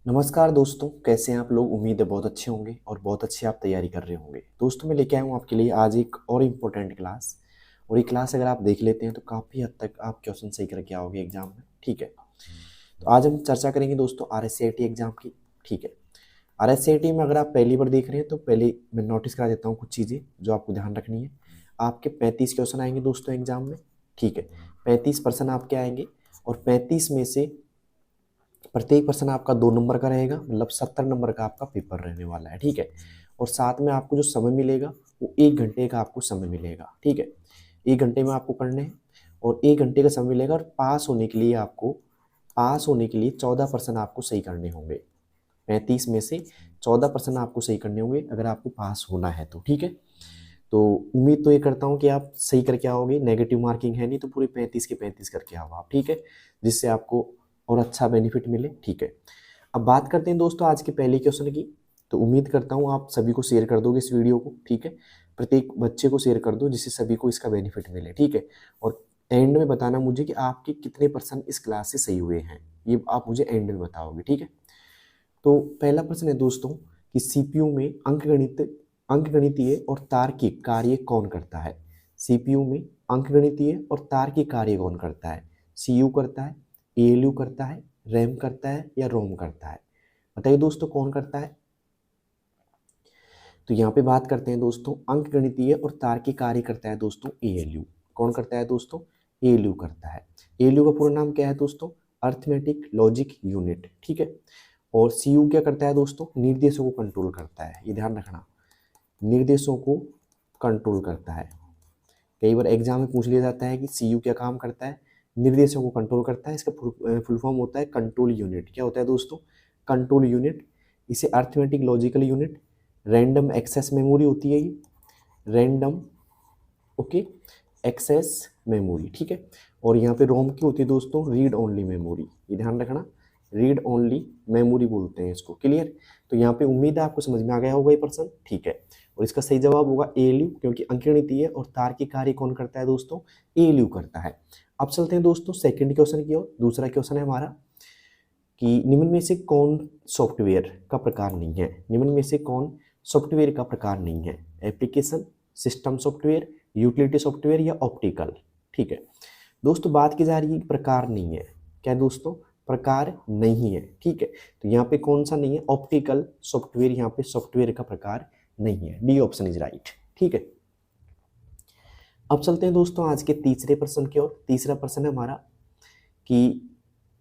नमस्कार दोस्तों, कैसे हैं आप लोग। उम्मीद है बहुत अच्छे होंगे और बहुत अच्छी आप तैयारी कर रहे होंगे। दोस्तों मैं लेके आया हूँ आपके लिए आज एक और इम्पोर्टेंट क्लास। और ये क्लास अगर आप देख लेते हैं तो काफ़ी हद तक आप क्वेश्चन सही करके आओगे एग्जाम में। ठीक है, तो आज हम चर्चा करेंगे दोस्तों RSCIT एग्जाम की। ठीक है, RSCIT में अगर आप पहली बार देख रहे हैं तो पहले मैं नोटिस करा देता हूँ कुछ चीज़ें जो आपको ध्यान रखनी है। आपके 35 क्वेश्चन आएंगे दोस्तों एग्जाम में। ठीक है, 35% आपके आएंगे और 35 में से प्रत्येक पर्सन आपका 2 नंबर का रहेगा, मतलब 70 नंबर का आपका पेपर रहने वाला है। ठीक है, और साथ में आपको जो समय मिलेगा वो 1 घंटे का आपको समय मिलेगा। ठीक है, 1 घंटे में आपको करने हैं और 1 घंटे का समय मिलेगा। और पास होने के लिए 14% आपको सही करने होंगे। 35 में से 14% आपको सही करने होंगे अगर आपको पास होना है तो। ठीक है, तो उम्मीद तो ये करता हूँ कि आप सही करके आओगे। नेगेटिव मार्किंग है नहीं तो पूरे 35 के 35 करके आओ आप। ठीक है, जिससे आपको और अच्छा बेनिफिट मिले। ठीक है, अब बात करते हैं दोस्तों आज के पहले क्वेश्चन की। तो उम्मीद करता हूँ आप सभी को शेयर कर दोगे इस वीडियो को। ठीक है, प्रत्येक बच्चे को शेयर कर दो जिससे सभी को इसका बेनिफिट मिले। ठीक है, और एंड में बताना मुझे कि आपके कितने % इस क्लास से सही हुए हैं, ये आप मुझे एंड में बताओगे। ठीक है, तो पहला प्रश्न है दोस्तों कि सीपीयू में अंकगणितीय और तार्किक कार्य कौन करता है। सीपीयू में अंकगणितीय और तार्किक कार्य कौन करता है। सीयू करता है, एएलयू करता है, रैम करता है या रोम करता है। बताइए दोस्तों कौन करता है। तो यहाँ पे बात करते हैं दोस्तों, अंकगणितीय और तार्किक कार्य करता है दोस्तों एएलयू। कौन करता है दोस्तों, एएलयू करता है। एएलयू का पूरा नाम क्या है दोस्तों, अर्थमेटिक लॉजिक यूनिट। ठीक है, और सीयू क्या करता है दोस्तों, निर्देशों को कंट्रोल करता है। ये ध्यान रखना, निर्देशों को कंट्रोल करता है। कई बार एग्जाम में पूछ लिया जाता है कि सीयू क्या काम करता है, निर्देशों को कंट्रोल करता है। इसका फुल फॉर्म होता है कंट्रोल यूनिट। क्या होता है दोस्तों, कंट्रोल यूनिट। इसे arithmetic logical unit, random access memory होती है ये, रैंडम ओके एक्सेस मेमोरी। ठीक है, और यहाँ पे रोम की होती है दोस्तों रीड ओनली मेमोरी। ये ध्यान रखना, रीड ओनली मेमोरी बोलते हैं इसको। क्लियर, तो यहाँ पे उम्मीद है आपको समझ में आ गया होगा ये पर्सन। ठीक है, और इसका सही जवाब होगा एएलयू, क्योंकि अंकगणितीय और तार्किक कार्य कौन करता है दोस्तों, एएलयू करता है। अब चलते हैं दोस्तों सेकंड क्वेश्चन की ओर। दूसरा क्वेश्चन है हमारा कि निम्न में से कौन सॉफ्टवेयर का प्रकार नहीं है। निम्न में से कौन सॉफ्टवेयर का प्रकार नहीं है। Application, system software, utility software या ऑप्टिकल। ठीक है दोस्तों, बात की जा रही है प्रकार नहीं है। क्या दोस्तों, प्रकार नहीं है। ठीक है, तो यहाँ पे कौन सा नहीं है, ऑप्टिकल सॉफ्टवेयर यहाँ पे सॉफ्टवेयर का प्रकार नहीं है। D option is right. ठीक है, अब चलते हैं दोस्तों आज के तीसरे प्रश्न की ओर। तीसरा प्रश्न है हमारा कि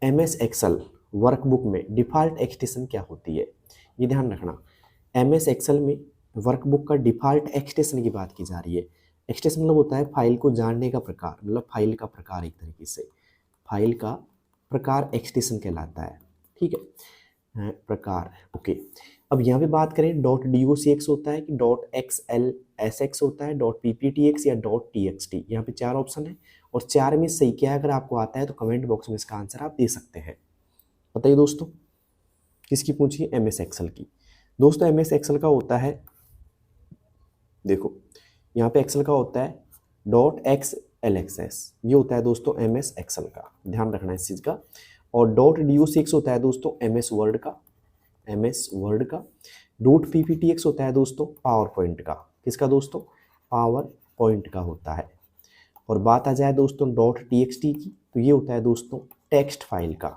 MS एक्सेल वर्कबुक में डिफ़ॉल्ट एक्सटेंशन क्या होती है। ये ध्यान रखना, MS एक्सेल में वर्कबुक का डिफ़ॉल्ट एक्सटेंशन की बात की जा रही है। एक्सटेंशन मतलब होता है फाइल को जानने का प्रकार, मतलब फाइल का प्रकार। एक तरीके से फाइल का प्रकार एक्सटेंशन कहलाता है। ठीक है, प्रकार ओके। अब यहाँ पे बात करें .docx होता है कि .xlsx होता है, .pptx या .txt। यहाँ पे 4 ऑप्शन है और 4 में सही क्या है। अगर आपको आता है तो कमेंट बॉक्स में इसका आंसर आप दे सकते हैं। बताइए दोस्तों किसकी पूछी है, MS एक्सेल की। दोस्तों MS एक्सेल का होता है, देखो यहाँ पे एक्सेल का होता है .xlsx, ये होता है दोस्तों MS एक्सेल का, ध्यान रखना इस चीज़ का। और .docx होता है दोस्तों MS वर्ड का। .pptx होता है दोस्तों पावर पॉइंट का। किसका दोस्तों, पावर पॉइंट का होता है। और बात आ जाए दोस्तों .txt की, तो ये होता है दोस्तों टेक्स्ट फाइल का।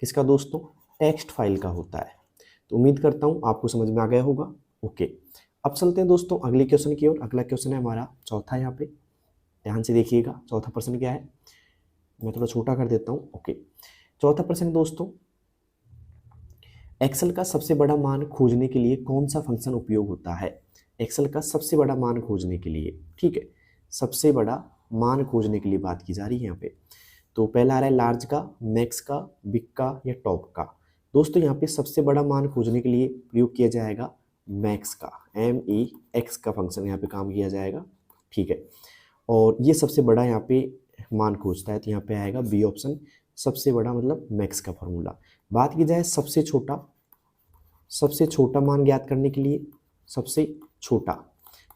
किसका दोस्तों, टेक्स्ट फाइल का होता है। तो उम्मीद करता हूँ आपको समझ में आ गया होगा। ओके, अब चलते हैं दोस्तों अगले क्वेश्चन की ओर। अगला क्वेश्चन है हमारा चौथा। यहाँ पे ध्यान से देखिएगा, चौथा प्रश्न क्या है, मैं थोड़ा छोटा कर देता हूँ। ओके, चौथा प्रश्न दोस्तों, एक्सेल का सबसे बड़ा मान खोजने के लिए कौन सा फंक्शन उपयोग होता है। एक्सेल का सबसे बड़ा मान खोजने के लिए, ठीक है, सबसे बड़ा मान खोजने के लिए बात की जा रही है यहाँ पे। तो पहला आ रहा है लार्ज का, मैक्स का, बिग का या टॉप का। दोस्तों यहाँ पे सबसे बड़ा मान खोजने के लिए प्रयोग किया जाएगा मैक्स का, MEX का फंक्शन यहाँ पे काम किया जाएगा। ठीक है, और ये सबसे बड़ा यहाँ पे मान खोजता है, तो यहाँ पे आएगा बी ऑप्शन, सबसे बड़ा मतलब मैक्स का फॉर्मूला। बात की जाए सबसे छोटा मान ज्ञात करने के लिए, सबसे छोटा,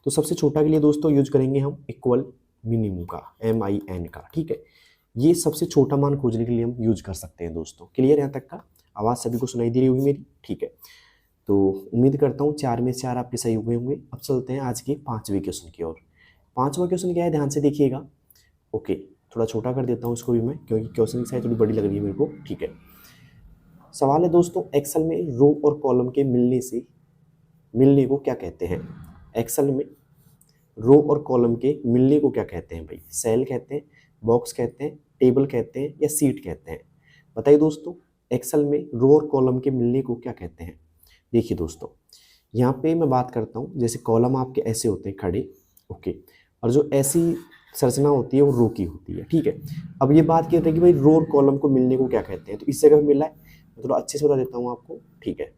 तो सबसे छोटा के लिए दोस्तों यूज करेंगे हम इक्वल मिनिमम का, MIN का। ठीक है, ये सबसे छोटा मान खोजने के लिए हम यूज कर सकते हैं दोस्तों। क्लियर यहाँ तक का। आवाज़ सभी को सुनाई दे रही होगी मेरी? ठीक है, तो उम्मीद करता हूँ 4 में से 4 आपके सही हुए होंगे। अब चलते हैं आज के 5वें क्वेश्चन की ओर। 5वां क्वेश्चन क्या है, ध्यान से देखिएगा। ओके, थोड़ा छोटा कर देता हूँ इसको भी मैं, क्योंकि क्वेश्चन की साइज थोड़ी बड़ी लग रही है मेरे को। ठीक है, सवाल है दोस्तों, एक्सेल में रो और कॉलम के मिलने को क्या कहते हैं? एक्सेल में रो और कॉलम के मिलने को क्या कहते हैं भाई? सेल कहते हैं, बॉक्स कहते हैं, टेबल कहते हैं या सीट कहते हैं? बताइए दोस्तों, एक्सेल में रो और कॉलम के मिलने को क्या कहते हैं? देखिए दोस्तों, यहाँ पे मैं बात करता हूँ, जैसे कॉलम आपके ऐसे होते हैं खड़े, ओके, और जो ऐसी संरचना होती है वो रो की होती है। ठीक है, अब ये बात कहते हैं कि भाई रो और कॉलम को मिलने को क्या कहते हैं, तो इस जगह पे मिला है, मैं थोड़ा अच्छे से बता देता हूँ आपको। ठीक है,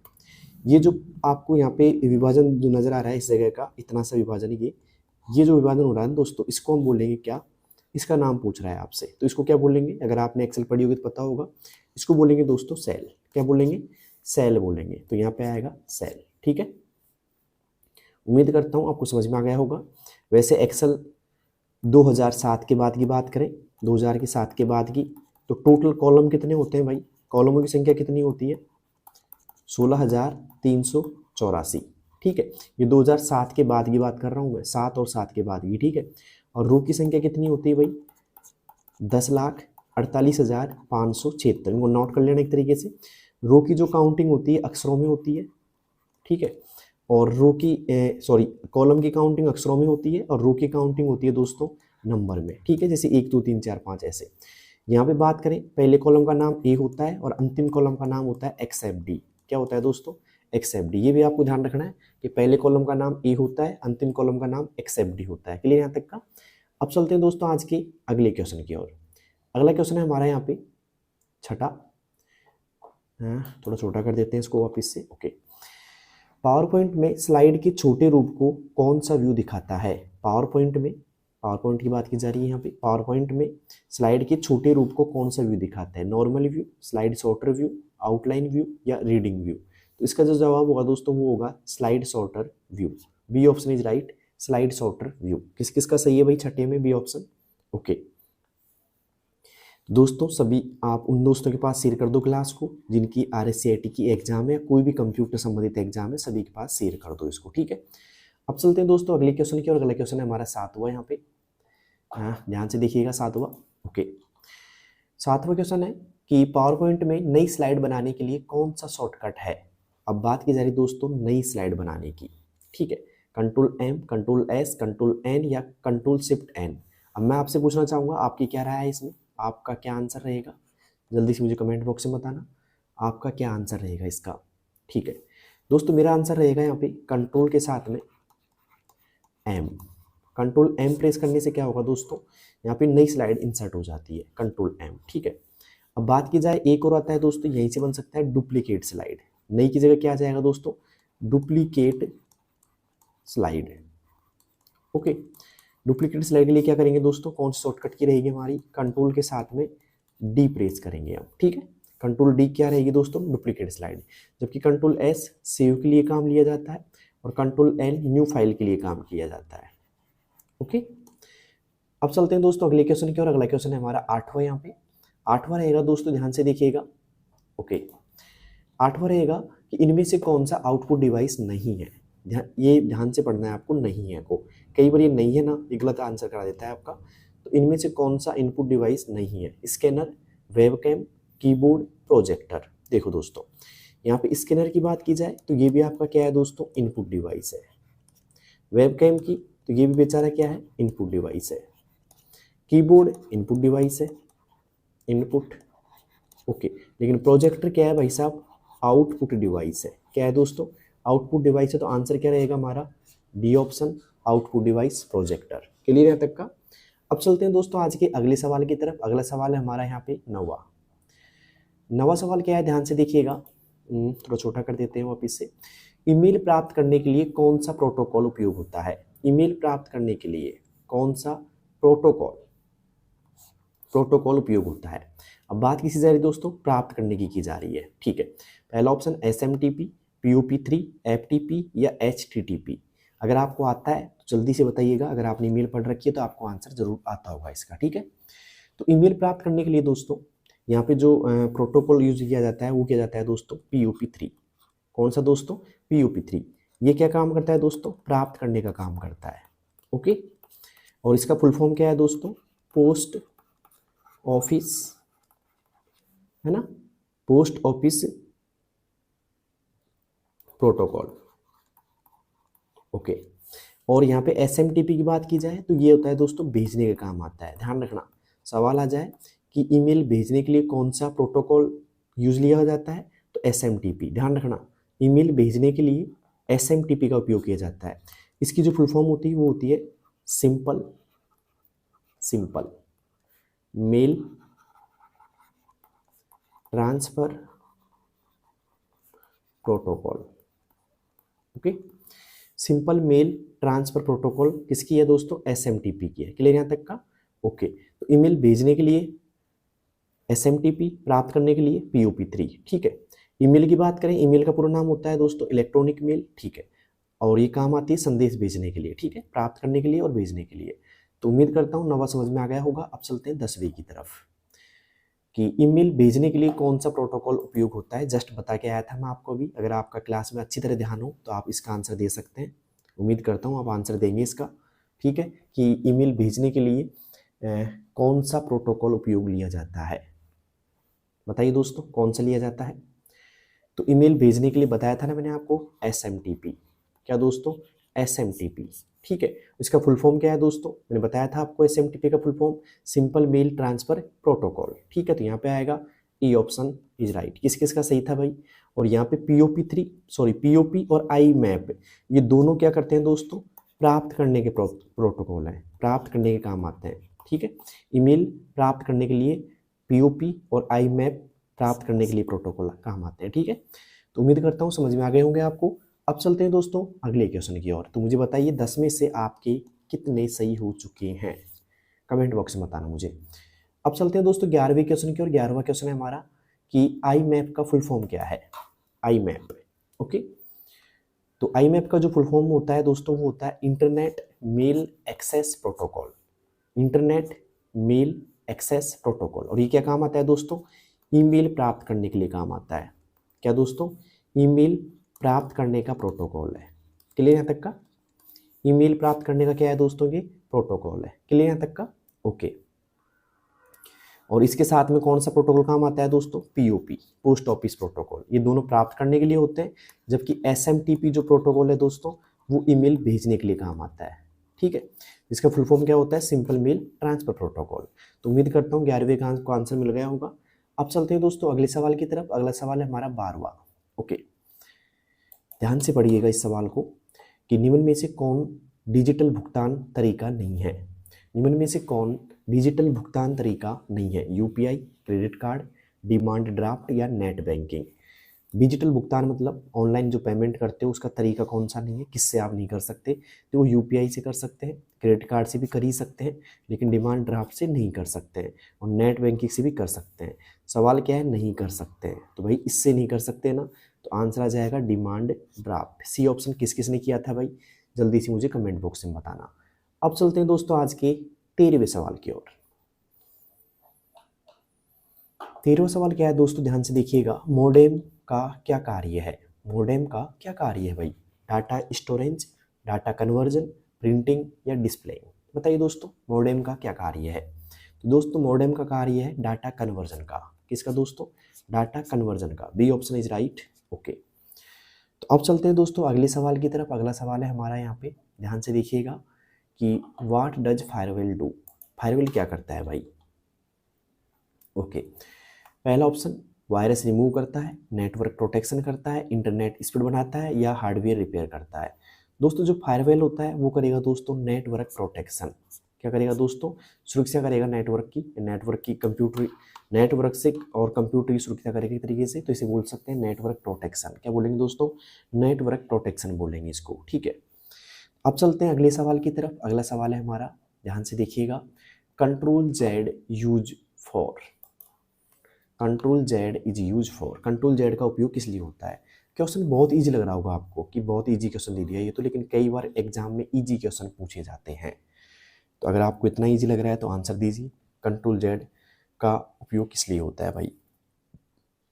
ये जो आपको यहाँ पे विभाजन जो नजर आ रहा है इस जगह का, इतना सा विभाजन, ये जो विभाजन हो रहा है दोस्तों, इसको हम बोलेंगे क्या? इसका नाम पूछ रहा है आपसे, तो इसको क्या बोलेंगे? अगर आपने एक्सेल पढ़ी होगी तो पता होगा, इसको बोलेंगे दोस्तों सेल। क्या बोलेंगे? सेल बोलेंगे। तो यहाँ पे आएगा सेल। ठीक है, उम्मीद करता हूँ आपको समझ में आ गया होगा। वैसे एक्सेल 2007 के बाद की बात करें, 2007 के बाद की, तो टोटल कॉलम कितने होते हैं भाई? कॉलमों की संख्या कितनी होती है? 16,384। ठीक है, ये 2007 के बाद की बात कर रहा हूँ मैं, 7 और 7 के बाद की। ठीक है, और रो की संख्या कितनी होती है भाई? 10,48,576। इनको नोट कर लेना एक तरीके से। रो की जो काउंटिंग होती है अक्षरों में होती है। ठीक है, और रो की कॉलम की काउंटिंग अक्षरों में होती है, और रो की काउंटिंग होती है दोस्तों नंबर में। ठीक है, जैसे 1 2 3 4 5 ऐसे। यहाँ पे बात करें, पहले कॉलम का नाम ए होता है और अंतिम कॉलम का नाम होता है एक्सेप्ट डी। क्या होता है दोस्तों? Accept D. ये भी आपको ध्यान रखना है कि पहले कॉलम का नाम ए होता है, अंतिम कॉलम का नाम एक्सेप्ट डी होता है। क्लियर यहाँ तक का? अब चलते हैं दोस्तों आज के अगले क्वेश्चन की ओर। अगला क्वेश्चन है हमारा यहाँ पे छठा, थोड़ा छोटा कर देते हैं इसको वापिस से। ओके, पावर पॉइंट में स्लाइड के छोटे रूप को कौन सा व्यू दिखाता है? पावर पॉइंट की बात की जा रही है यहाँ पे। पावर पॉइंट में स्लाइड के छोटे रूप को कौन सा व्यू दिखाता है? Normal view, slide sorter view, outline view या रीडिंग व्यू? तो इसका जो जवाब होगा दोस्तों वो होगा slide sorter view. B option is right, slide sorter view. किस किस का सही है भाई छठे में? B option. ओके दोस्तों, सभी आप उन दोस्तों के पास शेयर कर दो क्लास को जिनकी RSCIT की एग्जाम है या कोई भी कंप्यूटर संबंधित एग्जाम है, सभी के पास शेयर कर दो इसको। ठीक है, अब चलते हैं दोस्तों अगले क्वेश्चन की और। अगला क्वेश्चन है हमारा 7वां यहाँ पे, ध्यान से देखिएगा 7वां। ओके, 7वां क्वेश्चन है कि पावर पॉइंट में नई स्लाइड बनाने के लिए कौन सा शॉर्टकट है? अब बात की जा रही दोस्तों नई स्लाइड बनाने की। ठीक है, Ctrl+M, Ctrl+S, Ctrl+N या Ctrl+Shift+N। अब मैं आपसे पूछना चाहूँगा आपकी क्या राय है इसमें? आपका क्या आंसर रहेगा? जल्दी से मुझे कमेंट बॉक्स में बताना आपका क्या आंसर रहेगा इसका। ठीक है दोस्तों, मेरा आंसर रहेगा यहाँ पे कंट्रोल के साथ में M। Ctrl+M प्रेस करने से क्या होगा दोस्तों? यहाँ पे नई स्लाइड इंसर्ट हो जाती है, Ctrl+M। ठीक है, अब बात की जाए एक और आता है दोस्तों, यहीं से बन सकता है डुप्लीकेट स्लाइड। नई की जगह क्या आ जाएगा दोस्तों? Duplicate slide. Okay, duplicate slide के लिए क्या करेंगे दोस्तों? कौन सी शॉर्टकट की रहेगी हमारी? कंट्रोल के साथ में D प्रेस करेंगे हम। ठीक है, Ctrl+D क्या रहेगी दोस्तों? Duplicate slide. जबकि Ctrl+S सेव के लिए काम लिया जाता है और Ctrl+N न्यू फाइल के लिए काम किया जाता है। ओके, अब चलते हैं दोस्तों अगले क्वेश्चन की और। अगला क्वेश्चन है हमारा 8वां यहाँ पे। 8वां रहेगा दोस्तों, ध्यान से देखिएगा। ओके, 8वां रहेगा कि इनमें से कौन सा आउटपुट डिवाइस नहीं है? ये ध्यान से पढ़ना है आपको, नहीं है को। कई बार ये नहीं है ना, ये गलत आंसर करा देता है आपका। तो इनमें से कौन सा इनपुट डिवाइस नहीं है? Scanner, webcam, keyboard, projector. देखो दोस्तों, यहाँ पे स्कैनर की बात की जाए तो ये भी आपका क्या है दोस्तों? इनपुट डिवाइस है। वेबकैम की तो ये भी बेचारा क्या है? इनपुट डिवाइस है। कीबोर्ड इनपुट डिवाइस है, इनपुट। ओके, लेकिन प्रोजेक्टर क्या है भाई साहब? आउटपुट डिवाइस है। क्या है दोस्तों? आउटपुट डिवाइस है। तो आंसर क्या रहेगा हमारा? D option, output device projector. Clear है तक का? अब चलते हैं दोस्तों आज के अगले सवाल की तरफ। अगला सवाल है हमारा यहाँ पे 9वां सवाल क्या है? ध्यान से देखिएगा, थोड़ा छोटा कर देते हैं वापिस से। ईमेल प्राप्त करने के लिए कौन सा प्रोटोकॉल उपयोग होता है? ईमेल प्राप्त करने के लिए कौन सा प्रोटोकॉल उपयोग होता है? अब बात किसी जा रही दोस्तों? प्राप्त करने की जा रही है। ठीक है, पहला ऑप्शन SMTP, POP3, FTP या HTTP। अगर आपको आता है तो जल्दी से बताइएगा। अगर आपने ईमेल पढ़ रखी है तो आपको आंसर जरूर आता होगा इसका। ठीक है, तो ईमेल प्राप्त करने के लिए दोस्तों यहाँ पे जो प्रोटोकॉल यूज किया जाता है वो किया जाता है दोस्तों POP3। कौन सा दोस्तों? POP3। ये क्या काम करता है दोस्तों? प्राप्त करने का काम करता है। ओके, और इसका फुल फॉर्म क्या है दोस्तों? पोस्ट ऑफिस, है ना, पोस्ट ऑफिस प्रोटोकॉल। ओके, और यहाँ पे SMTP की बात की जाए तो ये होता है दोस्तों भेजने का काम आता है। ध्यान रखना, सवाल आ जाए कि ईमेल भेजने के लिए कौन सा प्रोटोकॉल यूज लिया जाता है, तो SMTP। ध्यान रखना, ईमेल भेजने के लिए SMTP का उपयोग किया जाता है। इसकी जो फुल फॉर्म होती है वो होती है simple mail transfer protocol. Okay, simple mail transfer protocol किसकी है दोस्तों? SMTP की है। क्लियर यहाँ तक का? ओके, तो ईमेल भेजने के लिए SMTP, प्राप्त करने के लिए POP3। ठीक है, ईमेल की बात करें, ईमेल का पूरा नाम होता है दोस्तों इलेक्ट्रॉनिक मेल। ठीक है, और ये काम आती है संदेश भेजने के लिए। ठीक है, प्राप्त करने के लिए और भेजने के लिए। तो उम्मीद करता हूँ नवा समझ में आ गया होगा। अब चलते हैं 10वीं की तरफ कि ईमेल भेजने के लिए कौन सा प्रोटोकॉल उपयोग होता है। जस्ट बता के आया था मैं आपको भी। अगर आपका क्लास में अच्छी तरह ध्यान हो तो आप इसका आंसर दे सकते हैं। उम्मीद करता हूँ आप आंसर देंगे इसका। ठीक है, कि ईमेल भेजने के लिए कौन सा प्रोटोकॉल उपयोग लिया जाता है? बताइए दोस्तों, कौन सा लिया जाता है? तो ईमेल भेजने के लिए बताया था ना मैंने आपको, SMTP। क्या दोस्तों? SMTP। ठीक है, इसका फुल फॉर्म क्या है दोस्तों? मैंने बताया था आपको SMTP का full form simple mail transfer protocol. ठीक है, तो यहाँ पे आएगा ई ऑप्शन इज राइट। किस किस का सही था भाई? और यहाँ पे POP और IMAP, ये दोनों क्या करते हैं दोस्तों? प्राप्त करने के प्रोटोकॉल हैं, प्राप्त करने के काम आते हैं। ठीक है, ईमेल प्राप्त करने के लिए POP और IMAP प्राप्त करने के लिए प्रोटोकॉल काम आते हैं। ठीक है, तो उम्मीद करता हूँ समझ में आ गए होंगे आपको। अब चलते हैं दोस्तों अगले क्वेश्चन की ओर। तो मुझे बताइए 10 में से आपके कितने सही हो चुके हैं? कमेंट बॉक्स में बताना मुझे। अब चलते हैं दोस्तों 11वें क्वेश्चन की ओर। 11वां क्वेश्चन है हमारा कि IMAP का फुल फॉर्म क्या है? IMAP। ओके, तो IMAP का जो फुल फॉर्म होता है दोस्तों वो होता है internet mail access protocol. Internet mail access protocol. और ये क्या काम आता है दोस्तों? ईमेल प्राप्त करने के लिए काम आता है। क्या दोस्तों? ईमेल प्राप्त करने का प्रोटोकॉल है। क्लियर यहाँ तक का? ईमेल प्राप्त करने का क्या है दोस्तों? ये प्रोटोकॉल है। क्लियर यहाँ तक का? ओके, और इसके साथ में कौन सा प्रोटोकॉल काम आता है दोस्तों? POP, post office protocol. ये दोनों प्राप्त करने के लिए होते हैं, जबकि SMTP जो प्रोटोकॉल है दोस्तों वो ईमेल भेजने के लिए काम आता है। ठीक है, इसका फुल फॉर्म क्या होता है? Simple mail transfer protocol. तो उम्मीद करता हूँ 11वें का को आंसर मिल गया होगा। अब चलते हैं दोस्तों अगले सवाल की तरफ। अगला सवाल है हमारा 12वां। ओके, ध्यान से पढ़िएगा इस सवाल को कि निम्न में से कौन डिजिटल भुगतान तरीका नहीं है? निम्न में से कौन डिजिटल भुगतान तरीका नहीं है? UPI, credit card, demand draft या नेट बैंकिंग। डिजिटल भुगतान मतलब ऑनलाइन जो पेमेंट करते हो उसका तरीका कौन सा नहीं है, किससे आप नहीं कर सकते? तो वो UPI से कर सकते हैं, क्रेडिट कार्ड से भी कर ही सकते हैं, लेकिन डिमांड ड्राफ्ट से नहीं कर सकते हैं, और नेट बैंकिंग से भी कर सकते हैं। सवाल क्या है? नहीं कर सकते हैं। तो भाई इससे नहीं कर सकते ना, तो आंसर आ जाएगा डिमांड ड्राफ्ट। सी ऑप्शन किस किस ने किया था भाई? जल्दी से मुझे कमेंट बॉक्स में बताना। अब चलते हैं दोस्तों आज के 13वें सवाल की ओर। 13वां सवाल क्या है दोस्तों? ध्यान से देखिएगा। मोडेम का क्या कार्य है? मोडेम का क्या कार्य है भाई? Data storage, data conversion, printing या डिस्प्लेइंग। बताइए दोस्तों मोडेम का क्या कार्य है? तो दोस्तों मोडेम का कार्य है डाटा कन्वर्जन का। किसका दोस्तों? डाटा कन्वर्जन का। B option is right. Okay, तो अब चलते हैं दोस्तों अगले सवाल की तरफ। अगला सवाल है हमारा यहाँ पे, ध्यान से देखिएगा कि what does firewall do. Firewall क्या करता है भाई? ओके, पहला ऑप्शन वायरस रिमूव करता है, नेटवर्क प्रोटेक्शन करता है, इंटरनेट स्पीड बढ़ाता है या हार्डवेयर रिपेयर करता है। दोस्तों जो फायरवेल होता है वो करेगा दोस्तों नेटवर्क प्रोटेक्शन। क्या करेगा दोस्तों? सुरक्षा करेगा नेटवर्क की कंप्यूटर नेटवर्क से और कंप्यूटर की सुरक्षा करेगा एक तरीके से। तो इसे बोल सकते हैं नेटवर्क प्रोटेक्शन। क्या बोलेंगे दोस्तों? नेटवर्क प्रोटेक्शन बोलेंगे इसको। ठीक है, अब चलते हैं अगले सवाल की तरफ। अगला सवाल है हमारा, ध्यान से देखिएगा, control Z use for. Control Z is use for. Control Z का उपयोग किस लिए होता है? क्वेश्चन बहुत इजी लग रहा होगा आपको कि बहुत इजी क्वेश्चन दे दिया ये तो, लेकिन कई बार एग्जाम में इजी क्वेश्चन पूछे जाते हैं। तो अगर आपको इतना इजी लग रहा है तो आंसर दीजिए। कंट्रोल जेड का उपयोग किस लिए होता है भाई?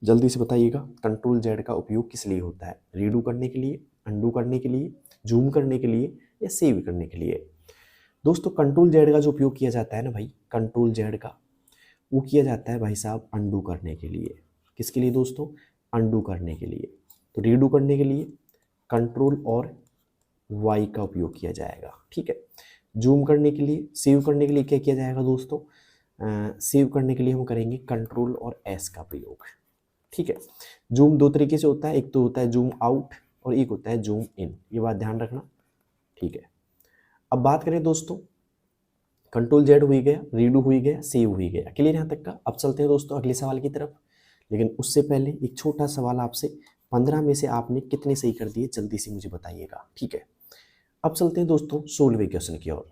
जल्दी से बताइएगा। कंट्रोल जेड का उपयोग किस लिए होता है? रीडू करने के लिए, अंडू करने के लिए, जूम करने के लिए या सेव करने के लिए? दोस्तों कंट्रोल जेड का जो उपयोग किया जाता है ना भाई, कंट्रोल जेड का वो किया जाता है भाई साहब अंडू करने के लिए। किसके लिए दोस्तों? अंडू करने के लिए। तो रीडू करने के लिए कंट्रोल और वाई का उपयोग किया जाएगा, ठीक है। जूम करने के लिए, सेव करने के लिए क्या किया जाएगा दोस्तों? सेव करने के लिए हम करेंगे कंट्रोल और एस का प्रयोग, ठीक है। जूम दो तरीके से होता है, एक तो होता है जूम आउट और एक होता है जूम इन, ये बात ध्यान रखना, ठीक है। अब बात करें दोस्तों, कंट्रोल जेड हुई गया, रीडू हुई गया, सेव हुई गया, क्लियर यहाँ तक का। अब चलते हैं दोस्तों अगले सवाल की तरफ, लेकिन उससे पहले एक छोटा सवाल आपसे, 15 में से आपने कितने सही कर दिए जल्दी से मुझे बताइएगा, ठीक है। अब चलते हैं दोस्तों 16वें क्वेश्चन की ओर।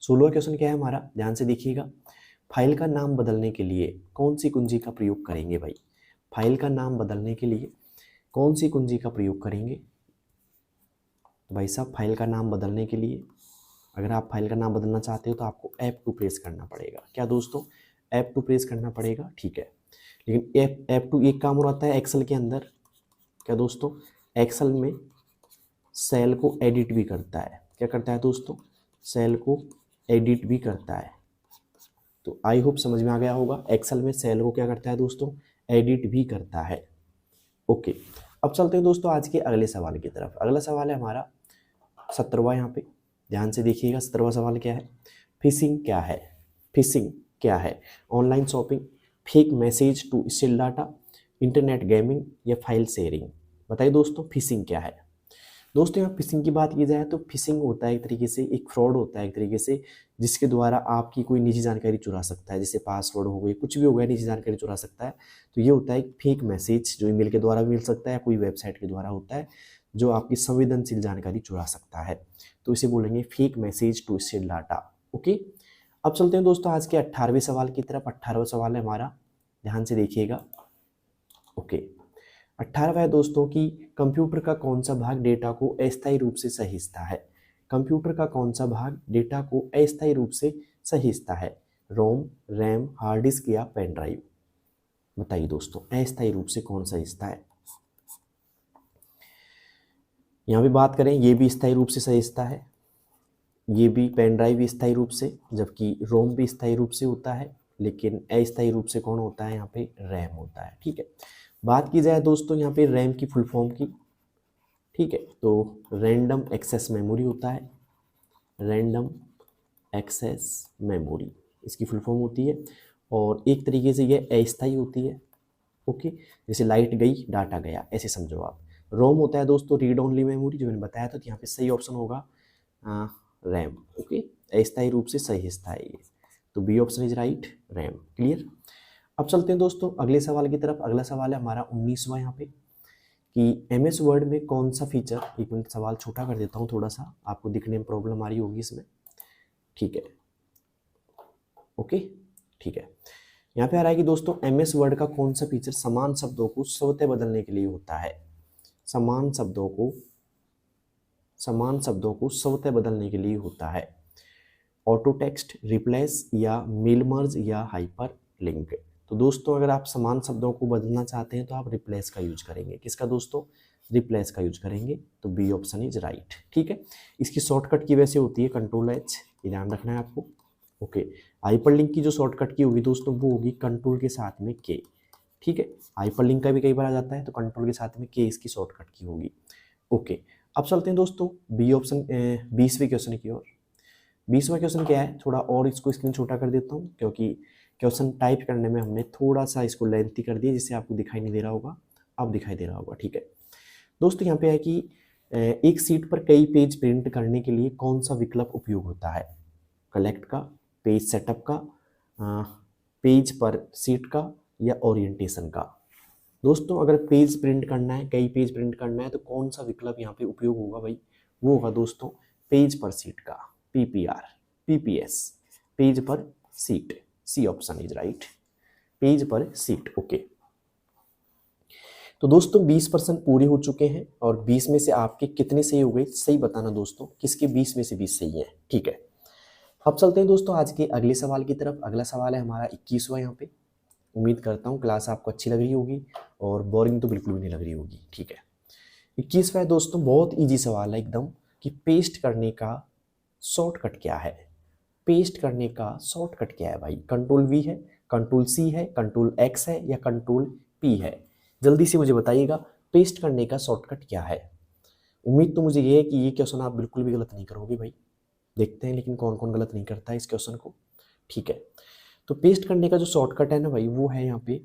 16वां क्वेश्चन क्या है हमारा, ध्यान से देखिएगा। फाइल का नाम बदलने के लिए कौन सी कुंजी का प्रयोग करेंगे भाई? फाइल का नाम बदलने के लिए कौन सी कुंजी का प्रयोग करेंगे? तो भाई साहब फाइल का नाम बदलने के लिए, अगर आप फाइल का नाम बदलना चाहते हो तो आपको F2 प्रेस करना पड़ेगा। क्या दोस्तों? F2 प्रेस करना पड़ेगा, ठीक है। लेकिन F2 एक काम और आता है एक्सेल के अंदर, क्या दोस्तों? एक्सेल में सेल को एडिट भी करता है। क्या करता है दोस्तों? सेल को एडिट भी करता है। तो आई होप समझ में आ गया होगा, एक्सेल में सेल को क्या करता है दोस्तों? एडिट भी करता है, ओके। अब चलते हैं दोस्तों आज के अगले सवाल की तरफ। अगला सवाल है हमारा 17वां, यहाँ पे ध्यान से देखिएगा। 17वां सवाल क्या है? फिशिंग क्या है? फिशिंग क्या है? Online shopping, fake message to steal data, internet gaming या फाइल शेयरिंग? बताइए दोस्तों फिशिंग क्या है? दोस्तों यहाँ फिशिंग की बात की जाए तो फिशिंग होता है एक तरीके से, एक फ्रॉड होता है एक तरीके से, जिसके द्वारा आपकी कोई निजी जानकारी चुरा सकता है, जैसे पासवर्ड हो गई, कुछ भी हो गया, निजी जानकारी चुरा सकता है। तो ये होता है एक फेक मैसेज, जो ईमेल के द्वारा भी मिल सकता है, कोई वेबसाइट के द्वारा होता है, जो आपकी संवेदनशील जानकारी चुरा सकता है। तो इसे बोलेंगे fake message to steal data, okay. अब चलते हैं दोस्तों आज के 18वें सवाल की तरफ। 18वां सवाल है हमारा, ध्यान से देखिएगा, ओके। 18वां है दोस्तों कि कंप्यूटर का कौन सा भाग डेटा को अस्थायी रूप से सहेजता है? कंप्यूटर का कौन सा भाग डेटा को अस्थायी रूप से सहेजता है? रोम, रैम, हार्ड डिस्क या पेन ड्राइव? बताइए दोस्तों अस्थायी रूप से कौन सहेजता है? यहाँ भी बात करें, ये भी स्थायी रूप से सहेजता है, ये भी पेन ड्राइव भी स्थायी रूप से, जबकि रोम भी स्थायी रूप से होता है, लेकिन अस्थायी रूप से कौन होता है? यहाँ पे रैम होता है, ठीक है। बात की जाए दोस्तों यहाँ पे रैम की फुल फॉर्म की, ठीक है, तो रैंडम एक्सेस मेमोरी होता है, रैंडम एक्सेस मेमोरी इसकी फुल फॉर्म होती है। और एक तरीके से ये अस्थायी होती है, ओके, जैसे लाइट गई डाटा गया, ऐसे समझो आप। रोम होता है दोस्तों रीड ओनली मेमोरी, जो मैंने बताया था, तो यहाँ पे सही ऑप्शन होगा रैम, ओके। अस्थायी रूप से सहेजता है ये, तो B option is right, RAM, clear. अब चलते हैं दोस्तों अगले सवाल की तरफ। अगला सवाल है हमारा 19वां यहाँ पे कि MS वर्ड में कौन सा फीचर, एक मिनट सवाल छोटा कर देता हूँ थोड़ा सा, आपको दिखने में प्रॉब्लम आ रही होगी इसमें, ठीक है, ओके, ठीक है। यहाँ पे आ रहा है कि दोस्तों MS वर्ड का कौन सा फीचर समान शब्दों को स्वतः बदलने के लिए होता है? समान शब्दों को स्वतः बदलने के लिए होता है? ऑटो टेक्स्ट, रिप्लेस या मेल मर्ज या हाइपर लिंक? तो दोस्तों अगर आप समान शब्दों को बदलना चाहते हैं तो आप रिप्लेस का यूज करेंगे। किसका दोस्तों? रिप्लेस का यूज करेंगे, तो बी ऑप्शन इज राइट, ठीक है। इसकी शॉर्टकट की वैसे होती है Ctrl+H, ये ध्यान रखना है आपको, ओके। हाइपर लिंक की जो शॉर्टकट की होगी दोस्तों वो होगी कंट्रोल के साथ में K, ठीक है। हाइपर लिंक का भी कई बार आ जाता है, तो कंट्रोल के साथ में K इसकी शॉर्टकट की होगी, ओके। अब चलते हैं दोस्तों बी ऑप्शन 20वें क्वेश्चन की ओर। 20वां क्वेश्चन क्या है, थोड़ा और इसको स्क्रीन छोटा कर देता हूँ, क्योंकि क्वेश्चन टाइप करने में हमने थोड़ा सा इसको लेंथी कर दिया, जिससे आपको दिखाई नहीं दे रहा होगा, अब दिखाई दे रहा होगा, ठीक है। दोस्तों यहाँ पे है कि एक सीट पर कई पेज प्रिंट करने के लिए कौन सा विकल्प उपयोग होता है? कलेक्ट का, पेज सेटअप का, पेज पर सीट का या ओरिएंटेशन का? दोस्तों अगर पेज प्रिंट करना है, कई पेज प्रिंट करना है, तो कौन सा विकल्प यहाँ पे उपयोग होगा भाई? वो होगा दोस्तों पेज पर सीट का, PPR, PPS, page per sheet, C option is right, page per sheet, okay. तो दोस्तों 20% पूरे हो चुके हैं, और 20 में से आपके कितने सही हो गए, सही बताना दोस्तों, किसके 20 में से 20 सही है, ठीक है। अब चलते हैं दोस्तों आज के अगले सवाल की तरफ। अगला सवाल है हमारा 21वां यहाँ पे, उम्मीद करता हूँ क्लास आपको अच्छी लग रही होगी और बोरिंग तो बिल्कुल भी नहीं लग रही होगी। ठीक है, 21वां है दोस्तों, बहुत इजी सवाल है एकदम, कि पेस्ट करने का शॉर्टकट क्या है। पेस्ट करने का शॉर्टकट क्या है भाई? कंट्रोल वी है, कंट्रोल सी है, कंट्रोल एक्स है या कंट्रोल पी है? जल्दी से मुझे बताइएगा, पेस्ट करने का शॉर्टकट क्या है। उम्मीद तो मुझे ये है कि ये क्वेश्चन आप बिल्कुल भी गलत नहीं करोगे भाई। देखते हैं लेकिन कौन कौन गलत नहीं करता है इस क्वेश्चन को। ठीक है, तो पेस्ट करने का जो शॉर्टकट है ना भाई, वो है यहाँ पे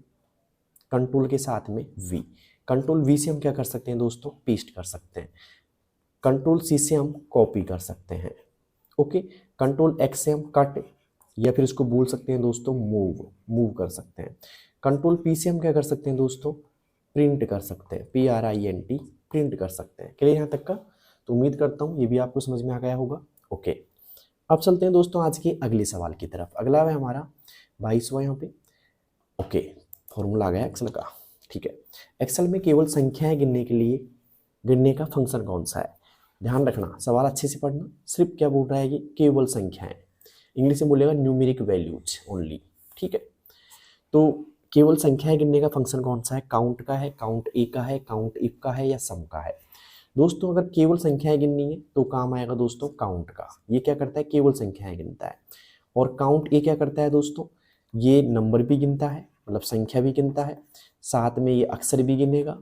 कंट्रोल के साथ में वी। कंट्रोल वी से हम क्या कर सकते हैं दोस्तों? पेस्ट कर सकते हैं। कंट्रोल सी से हम कॉपी कर सकते हैं। ओके, कंट्रोल एक्स से हम कट या फिर इसको बोल सकते हैं दोस्तों मूव, मूव कर सकते हैं। कंट्रोल पी से हम क्या कर सकते हैं दोस्तों? प्रिंट कर सकते हैं, PRINT, प्रिंट कर सकते हैं। क्लियर यहाँ तक का? तो उम्मीद करता हूँ ये भी आपको समझ में आ गया होगा। ओके, अब चलते हैं दोस्तों आज के अगले सवाल की तरफ। अगला है हमारा 22वां यहाँ पे। ओके, फॉर्मूला आ गया एक्सेल का। ठीक है, एक्सेल में केवल संख्याएं गिनने के लिए गिनने का फंक्शन कौन सा है? ध्यान रखना, सवाल अच्छे से पढ़ना। सिर्फ क्या बोल रहा है ये? केवल संख्याएं। इंग्लिश में बोलेगा न्यूमेरिक वैल्यूज ओनली। ठीक है, तो केवल संख्याएं गिनने का फंक्शन कौन सा है? काउंट का है, काउंट ए का है, काउंट इफ का है या सम का है? दोस्तों अगर केवल संख्याएं गिननी है तो काम आएगा दोस्तों काउंट का। ये क्या करता है? केवल संख्याएं गिनता है। और काउंट ए क्या करता है दोस्तों? ये नंबर भी गिनता है, मतलब संख्या भी गिनता है, साथ में ये अक्षर भी गिनेगा।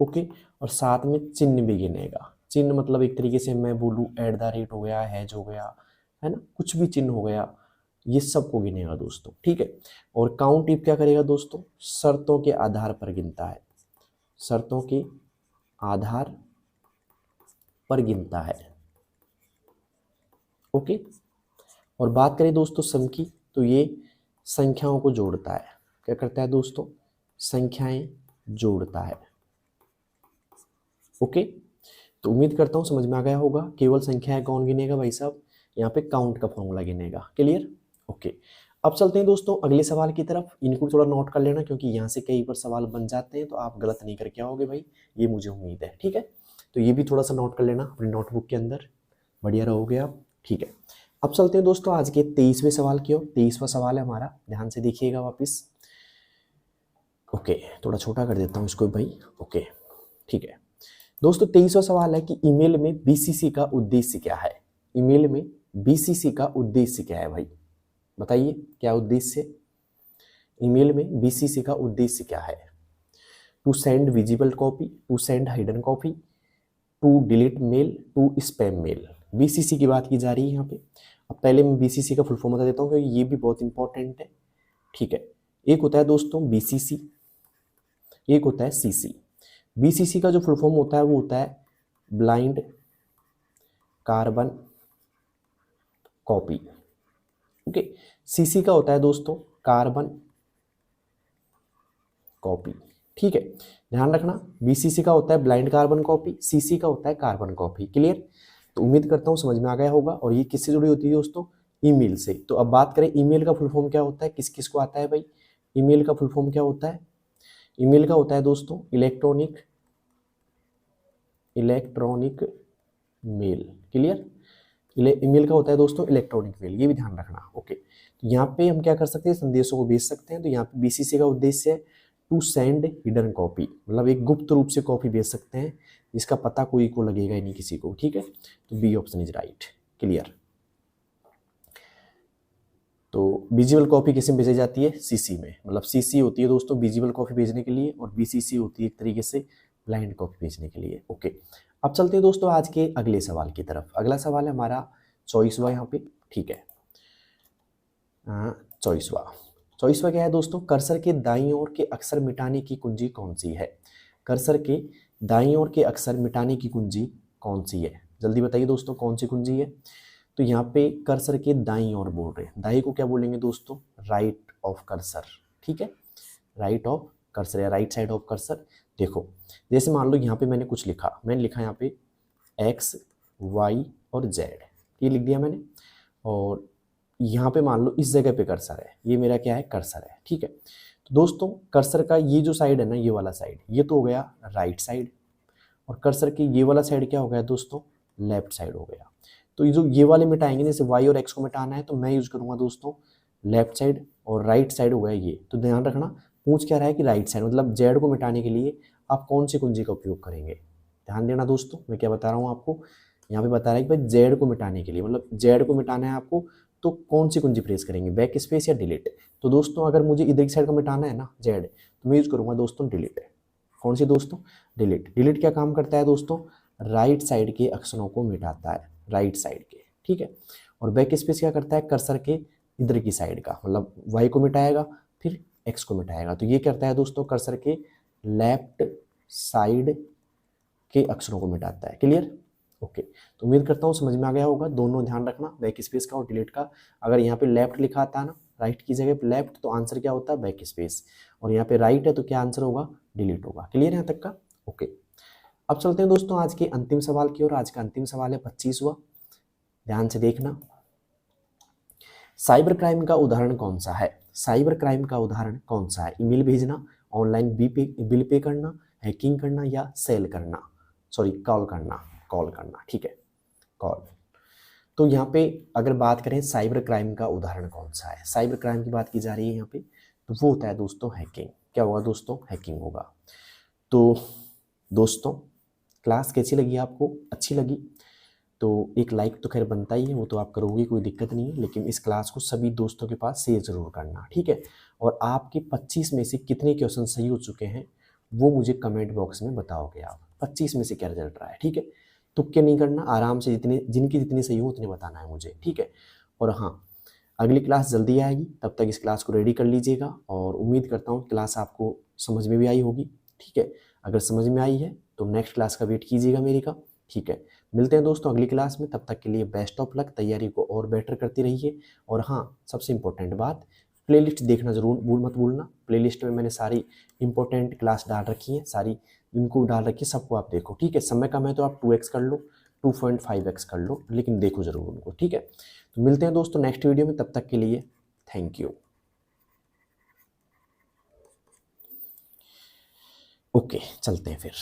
ओके, और साथ में चिन्ह भी गिनेगा। चिन्ह मतलब एक तरीके से मैं बोलूँ @ हो गया, हैज हो गया, है ना, कुछ भी चिन्ह हो गया, ये सबको गिनेगा दोस्तों। ठीक है, और काउंट इफ क्या करेगा दोस्तों? शर्तों के आधार पर गिनता है, शर्तों के आधार पर गिनता है। ओके, और बात करें दोस्तों सम की, तो ये संख्याओं को जोड़ता है। क्या करता है दोस्तों? संख्याएं जोड़ता है। ओके, तो उम्मीद करता हूँ समझ में आ गया होगा। केवल संख्याएं कौन गिनेगा भाई साहब? यहाँ पे काउंट का फॉर्मूला गिनेगा। क्लियर? ओके, अब चलते हैं दोस्तों अगले सवाल की तरफ। इनको थोड़ा नोट कर लेना क्योंकि यहाँ से कई बार सवाल बन जाते हैं, तो आप गलत नहीं करके आओगे भाई, ये मुझे उम्मीद है। ठीक है, तो ये भी थोड़ा सा नोट कर लेना अपनी नोटबुक के अंदर, बढ़िया रहोगे आप। ठीक है, अब चलते हैं दोस्तों आज के 23वें सवाल की ओर। 23वां सवाल है हमारा, ध्यान से देखिएगा वापिस। ओके, थोड़ा छोटा कर देता हूँ इसको भाई। ओके, ठीक है दोस्तों, 23वां सवाल है कि ईमेल में BCC का उद्देश्य क्या है? ईमेल में BCC का उद्देश्य क्या है भाई? बताइए क्या उद्देश्य? ईमेल में BCC का उद्देश्य क्या है? To send visible copy, to send hidden copy, to delete mail, to spam mail. BCC की बात की जा रही है यहाँ पे। अब पहले मैं BCC का फुल फॉर्म बता देता हूँ क्योंकि ये भी बहुत इंपॉर्टेंट है। ठीक है, एक होता है दोस्तों BCC, एक होता है CC। BCC का जो फुल फॉर्म होता है वो होता है blind carbon copy. Okay, CC का होता है दोस्तों कार्बन कॉपी। ठीक है, ध्यान रखना, BCC का होता है ब्लाइंड कार्बन कॉपी, CC का होता है कार्बन कॉपी। क्लियर? तो उम्मीद करता हूँ समझ में आ गया होगा। और ये किससे जुड़ी होती है दोस्तों? ईमेल से। तो अब बात करें ईमेल का फुल फॉर्म क्या होता है, किस किस को आता है भाई? ईमेल का फुल फॉर्म क्या होता है? ईमेल का होता है दोस्तों इलेक्ट्रॉनिक मेल। क्लियर? ईमेल का होता है दोस्तों इलेक्ट्रॉनिक मेल, ये भी ध्यान रखना। ओके, तो यहाँ पे हम क्या कर सकते हैं? संदेशों को भेज सकते हैं। तो यहाँ पे BCC का उद्देश्य है टू सेंड हिडन कॉपी, मतलब एक गुप्त रूप से कॉपी भेज सकते हैं जिसका पता कोई को लगेगा ही नहीं किसी को। ठीक है, तो B option is right. Clear? तो विजिबल कॉपी किस में भेजी जाती है? CC में, मतलब CC होती है दोस्तों विजिबल कॉपी भेजने के लिए और BCC होती है एक तरीके से ब्लाइंड कॉपी भेजने के लिए। ओके, अब चलते हैं दोस्तों आज के अगले सवाल की तरफ। अगला सवाल है हमारा 24वां यहाँ पे। ठीक है, 24वां क्या है दोस्तों? कर्सर के दाईं ओर के अक्षर मिटाने की कुंजी कौन सी है? कर्सर के दाईं ओर के अक्षर मिटाने की कुंजी कौन सी है? जल्दी बताइए दोस्तों कौन सी कुंजी है? तो यहाँ पे कर्सर के दाईं ओर बोल रहे हैं, दाई को क्या बोलेंगे दोस्तों? Right of cursor. ठीक है, राइट ऑफ कर्सर या राइट साइड ऑफ कर्सर। देखो जैसे मान लो यहाँ पे मैंने कुछ लिखा, मैंने लिखा यहाँ पे X, Y और Z, ये लिख दिया मैंने। और यहाँ पे मान लो इस जगह पे कर्सर है, ये मेरा क्या है? कर्सर है। ठीक है, तो दोस्तों कर्सर का ये जो साइड है ना, ये वाला साइड, ये तो हो गया राइट साइड, और कर्सर की ये वाला साइड क्या हो गया दोस्तों? लेफ्ट साइड हो गया। तो ये जो ये वाले मिटाएंगे, जैसे Y और X को मिटाना है तो मैं यूज करूंगा दोस्तों लेफ्ट साइड और राइट साइड हो गया ये। तो ध्यान रखना पूछ क्या रहा है कि राइट साइड, मतलब जेड को मिटाने के लिए आप कौन सी कुंजी का उपयोग करेंगे। ध्यान देना दोस्तों, मैं क्या बता रहा हूँ आपको, यहाँ पे बता रहा है कि भाई जेड को मिटाने के लिए, मतलब जेड को मिटाना है आपको, तो कौन सी कुंजी प्रेस करेंगे, बैक स्पेस या डिलीट। तो दोस्तों अगर मुझे इधर की साइड का मिटाना है ना जेड, तो मैं यूज करूंगा दोस्तों डिलीट। कौन सी दोस्तों, डिलीट। डिलीट क्या काम करता है दोस्तों, राइट साइड के अक्षरों को मिटाता है, राइट साइड के, ठीक है। और बैक स्पेस क्या करता है, कर्सर के इधर की साइड का, मतलब वाई को मिटाएगा फिर एक्स को मिटाएगा। तो ये करता है दोस्तों कर्सर के लेफ्ट साइड के अक्षरों को मिटाता है। Clear, okay. तो उम्मीद करता हूँ समझ में आ गया होगा। दोनों ध्यान रखना, बैक स्पेस का और डिलीट का। अगर यहाँ पे लेफ्ट लिखा आता है ना, राइट की जगह पे लेफ्ट, तो आंसर क्या होता है बैक स्पेस, और यहाँ पे राइट है तो क्या आंसर होगा, डिलीट होगा। क्लियर यहाँ तक का, ओके। अब चलते हैं दोस्तों आज के अंतिम सवाल की ओर। आज का अंतिम सवाल है 25वां, ध्यान से देखना। साइबर क्राइम का उदाहरण कौन सा है, साइबर क्राइम का उदाहरण कौन सा है। ईमेल भेजना, ऑनलाइन बिल पे करना, हैकिंग करना या सेल करना, सॉरी कॉल करना, कॉल करना, ठीक है, कॉल। तो यहाँ पे अगर बात करें साइबर क्राइम का उदाहरण कौन सा है, साइबर क्राइम की बात की जा रही है यहाँ पे, तो वो होता है दोस्तों हैकिंग। क्या होगा दोस्तों, हैकिंग होगा। तो दोस्तों क्लास कैसी लगी आपको, अच्छी लगी तो एक लाइक तो खैर बनता ही है, वो तो आप करोगे, कोई दिक्कत नहीं है, लेकिन इस क्लास को सभी दोस्तों के पास शेयर जरूर करना, ठीक है। और आपके 25 में से कितने क्वेश्चन सही हो चुके हैं वो मुझे कमेंट बॉक्स में बताओगे आप, 25 में से क्या रिजल्ट रहा है, ठीक है। तुक्के नहीं करना, आराम से जितने जिनकी जितनी सही हो उतने बताना है मुझे, ठीक है। और हाँ, अगली क्लास जल्दी आएगी, तब तक इस क्लास को रेडी कर लीजिएगा, और उम्मीद करता हूँ क्लास आपको समझ में भी आई होगी, ठीक है। अगर समझ में आई है तो नेक्स्ट क्लास का वेट कीजिएगा मेरी का, ठीक है। मिलते हैं दोस्तों अगली क्लास में, तब तक के लिए बेस्ट ऑफ लक, तैयारी को और बेटर करती रहिए। और हाँ, सबसे इम्पोर्टेंट बात, प्लेलिस्ट देखना जरूर मत भूलना। प्लेलिस्ट में मैंने सारी इंपॉर्टेंट क्लास डाल रखी है, सारी इनको डाल रखी है, सबको आप देखो, ठीक है। समय कम है तो आप 2x कर लो, 2.5x कर लो, लेकिन देखो जरूर उनको, ठीक है। तो मिलते हैं दोस्तों नेक्स्ट वीडियो में, तब तक के लिए थैंक यू। ओके, चलते हैं फिर।